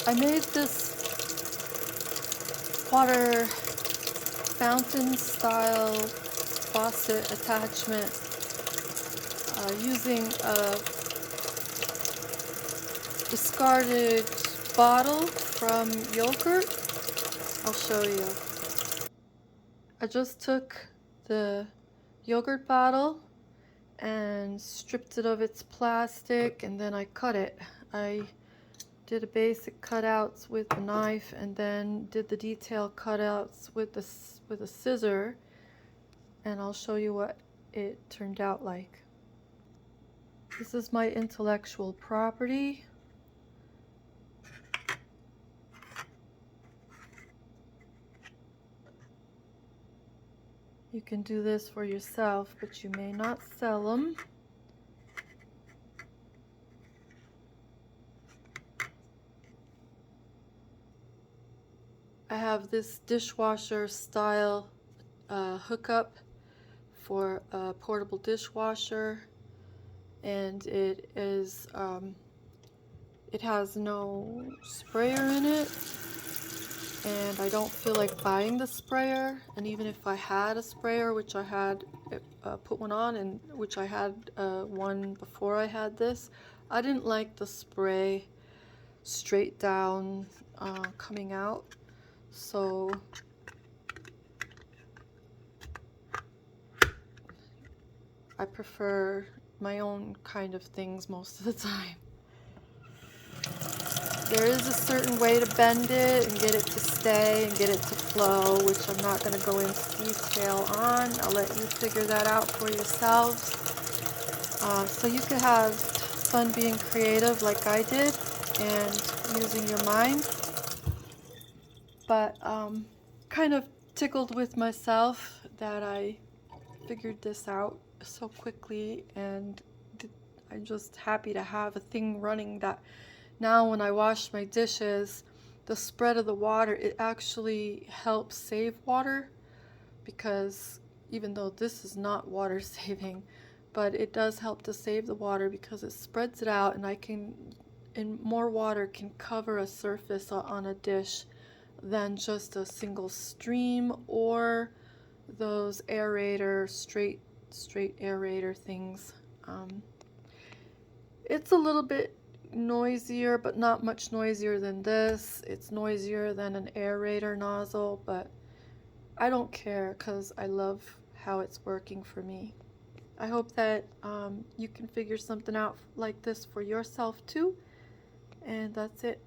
I made this water fountain style faucet attachment using a discarded bottle from yogurt. I'll show you. I just took the yogurt bottle and stripped it of its plastic, and then I cut it. I did a basic cutouts with a knife and then did the detail cutouts with a scissor, and I'll show you what it turned out like. This is my intellectual property. You can do this for yourself, but you may not sell them. I have this dishwasher style hookup for a portable dishwasher, and it is it has no sprayer in it, and I don't feel like buying the sprayer. And even if I had a sprayer, which I had put one on, and which I had one before I had this, I didn't like the spray straight down coming out, so I prefer my own kind of things most of the time. There is a certain way to bend it and get it to stay and get it to flow, which I'm not going to go into detail on. I'll let you figure that out for yourselves. So you can have fun being creative like I did and using your mind. But kind of tickled with myself that I figured this out so quickly, and I'm just happy to have a thing running that now when I wash my dishes, the spread of the water, it actually helps save water, because even though this is not water saving, but it does help to save the water because it spreads it out, and more water can cover a surface on a dish than just a single stream or those aerator, straight aerator things. It's a little bit noisier, but not much noisier than this. It's noisier than an aerator nozzle, but I don't care because I love how it's working for me. I hope that you can figure something out like this for yourself too. And that's it.